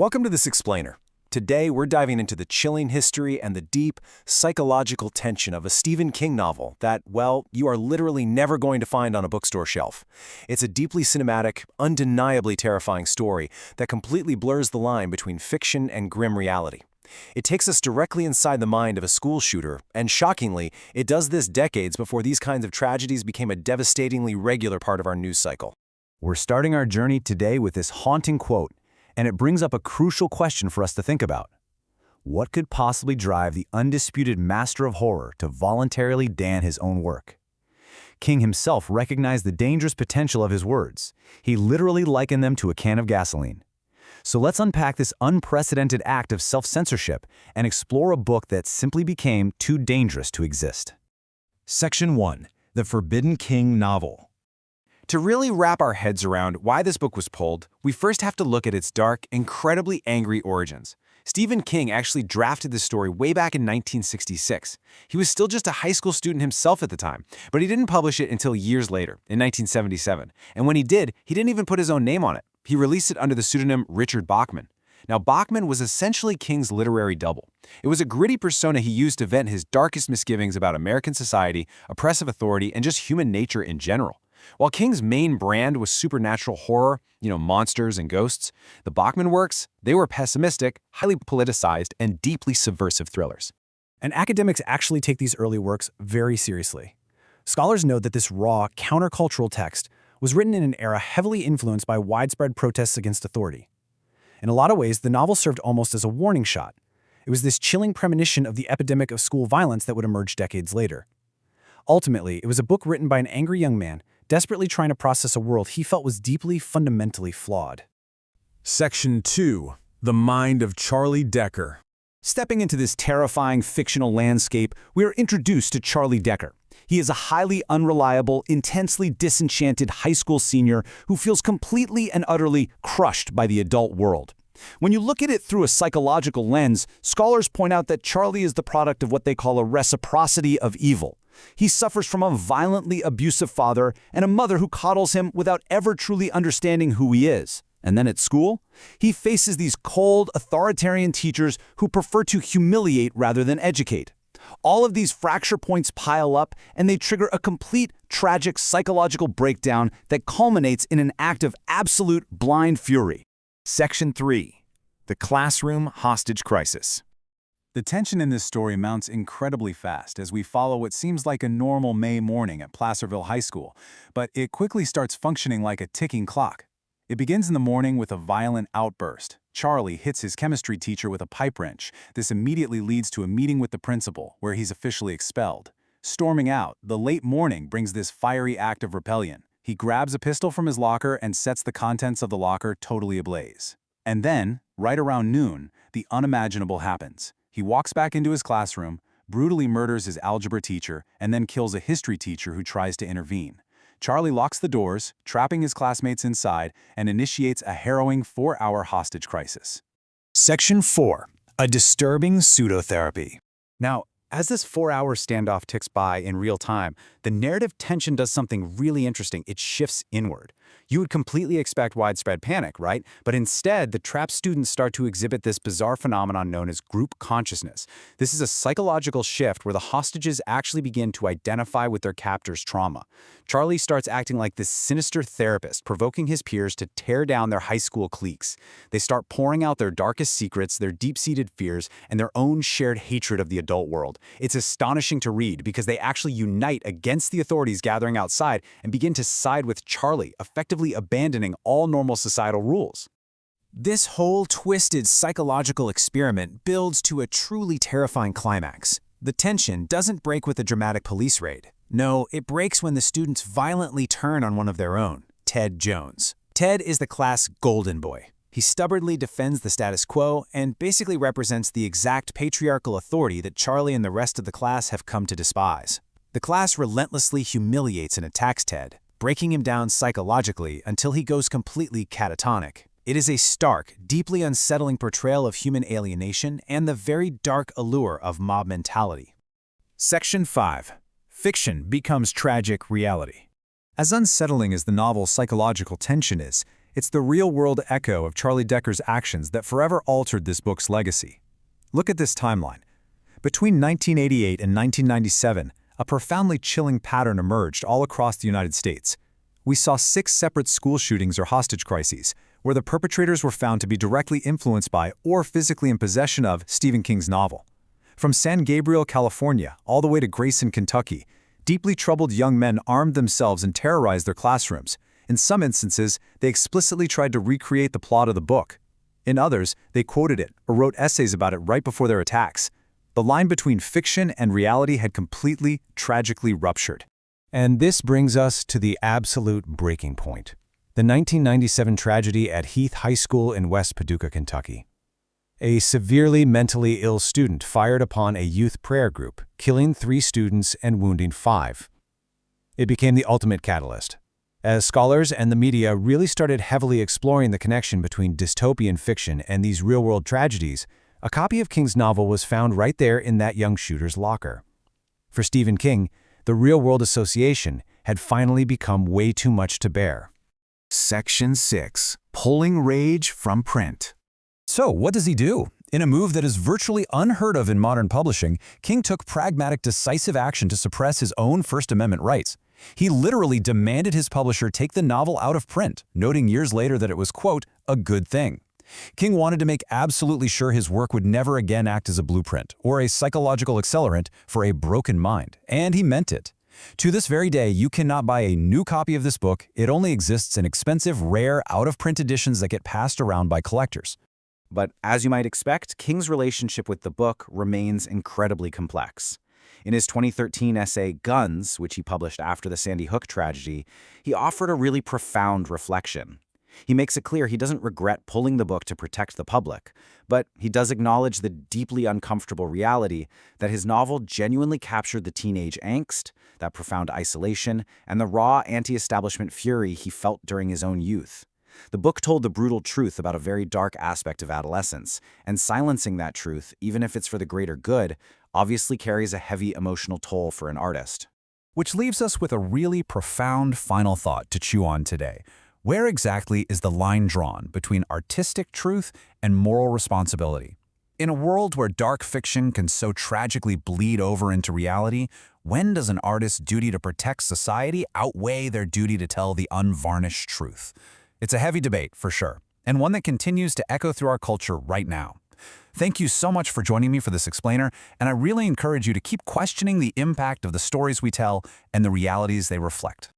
Welcome to this explainer. Today, we're diving into the chilling history and the deep, psychological tension of a Stephen King novel that, well, you are literally never going to find on a bookstore shelf. It's a deeply cinematic, undeniably terrifying story that completely blurs the line between fiction and grim reality. It takes us directly inside the mind of a school shooter, and shockingly, it does this decades before these kinds of tragedies became a devastatingly regular part of our news cycle. We're starting our journey today with this haunting quote, and it brings up a crucial question for us to think about. What could possibly drive the undisputed master of horror to voluntarily damn his own work? King himself recognized the dangerous potential of his words. He literally likened them to a can of gasoline. So let's unpack this unprecedented act of self-censorship and explore a book that simply became too dangerous to exist. Section 1. The Forbidden King Novel. To really wrap our heads around why this book was pulled, we first have to look at its dark, incredibly angry origins. Stephen King actually drafted this story way back in 1966. He was still just a high school student himself at the time, but he didn't publish it until years later, in 1977. And when he did, he didn't even put his own name on it. He released it under the pseudonym Richard Bachman. Now, Bachman was essentially King's literary double. It was a gritty persona he used to vent his darkest misgivings about American society, oppressive authority, and just human nature in general. While King's main brand was supernatural horror, monsters and ghosts, the Bachman works, they were pessimistic, highly politicized, and deeply subversive thrillers. And academics actually take these early works very seriously. Scholars note that this raw, countercultural text was written in an era heavily influenced by widespread protests against authority. In a lot of ways, the novel served almost as a warning shot. It was this chilling premonition of the epidemic of school violence that would emerge decades later. Ultimately, it was a book written by an angry young man, desperately trying to process a world he felt was deeply, fundamentally flawed. Section 2. The Mind of Charlie Decker. Stepping into this terrifying fictional landscape, we are introduced to Charlie Decker. He is a highly unreliable, intensely disenchanted high school senior who feels completely and utterly crushed by the adult world. When you look at it through a psychological lens, scholars point out that Charlie is the product of what they call a reciprocity of evil. He suffers from a violently abusive father and a mother who coddles him without ever truly understanding who he is. And then at school, he faces these cold, authoritarian teachers who prefer to humiliate rather than educate. All of these fracture points pile up, and they trigger a complete, tragic psychological breakdown that culminates in an act of absolute blind fury. Section 3. The Classroom Hostage Crisis. The tension in this story mounts incredibly fast as we follow what seems like a normal May morning at Placerville High School, but it quickly starts functioning like a ticking clock. It begins in the morning with a violent outburst. Charlie hits his chemistry teacher with a pipe wrench. This immediately leads to a meeting with the principal, where he's officially expelled. Storming out, the late morning brings this fiery act of rebellion. He grabs a pistol from his locker and sets the contents of the locker totally ablaze. And then, right around noon, the unimaginable happens. He walks back into his classroom, brutally murders his algebra teacher, and then kills a history teacher who tries to intervene. Charlie locks the doors, trapping his classmates inside, and initiates a harrowing 4-hour hostage crisis. Section 4. A disturbing pseudotherapy. Now, as this 4-hour standoff ticks by in real time, the narrative tension does something really interesting. It shifts inward. You would completely expect widespread panic, right? But instead, the trapped students start to exhibit this bizarre phenomenon known as group consciousness. This is a psychological shift where the hostages actually begin to identify with their captor's trauma. Charlie starts acting like this sinister therapist, provoking his peers to tear down their high school cliques. They start pouring out their darkest secrets, their deep-seated fears, and their own shared hatred of the adult world. It's astonishing to read because they actually unite against the authorities gathering outside and begin to side with Charlie, effectively abandoning all normal societal rules. This whole twisted psychological experiment builds to a truly terrifying climax. The tension doesn't break with a dramatic police raid. No, it breaks when the students violently turn on one of their own, Ted Jones. Ted is the class golden boy. He stubbornly defends the status quo and basically represents the exact patriarchal authority that Charlie and the rest of the class have come to despise. The class relentlessly humiliates and attacks Ted, breaking him down psychologically until he goes completely catatonic. It is a stark, deeply unsettling portrayal of human alienation and the very dark allure of mob mentality. Section 5. Fiction becomes tragic reality. As unsettling as the novel's psychological tension is, It's the real-world echo of Charlie Decker's actions that forever altered this book's legacy. Look at this timeline. Between 1988 and 1997, a profoundly chilling pattern emerged all across the United States. We saw 6 separate school shootings or hostage crises, where the perpetrators were found to be directly influenced by or physically in possession of Stephen King's novel. From San Gabriel, California, all the way to Grayson, Kentucky, deeply troubled young men armed themselves and terrorized their classrooms. In some instances, they explicitly tried to recreate the plot of the book. In others, they quoted it or wrote essays about it right before their attacks. The line between fiction and reality had completely, tragically ruptured. And this brings us to the absolute breaking point. The 1997 tragedy at Heath High School in West Paducah, Kentucky. A severely mentally ill student fired upon a youth prayer group, killing 3 students and wounding 5. It became the ultimate catalyst, as scholars and the media really started heavily exploring the connection between dystopian fiction and these real-world tragedies. A copy of King's novel was found right there in that young shooter's locker. For Stephen King, the real-world association had finally become way too much to bear. Section 6. Pulling rage from print. So, what does he do? In a move that is virtually unheard of in modern publishing, King took pragmatic, decisive action to suppress his own First Amendment rights. He literally demanded his publisher take the novel out of print, noting years later that it was, quote, a good thing. King wanted to make absolutely sure his work would never again act as a blueprint or a psychological accelerant for a broken mind, and he meant it. To this very day, you cannot buy a new copy of this book. It only exists in expensive, rare, out-of-print editions that get passed around by collectors. But as you might expect, King's relationship with the book remains incredibly complex. In his 2013 essay, Guns, which he published after the Sandy Hook tragedy, he offered a really profound reflection. He makes it clear he doesn't regret pulling the book to protect the public, but he does acknowledge the deeply uncomfortable reality that his novel genuinely captured the teenage angst, that profound isolation, and the raw anti-establishment fury he felt during his own youth. The book told the brutal truth about a very dark aspect of adolescence, and silencing that truth, even if it's for the greater good, obviously carries a heavy emotional toll for an artist. Which leaves us with a really profound final thought to chew on today. Where exactly is the line drawn between artistic truth and moral responsibility? In a world where dark fiction can so tragically bleed over into reality, when does an artist's duty to protect society outweigh their duty to tell the unvarnished truth? It's a heavy debate, for sure, and one that continues to echo through our culture right now. Thank you so much for joining me for this explainer, and I really encourage you to keep questioning the impact of the stories we tell and the realities they reflect.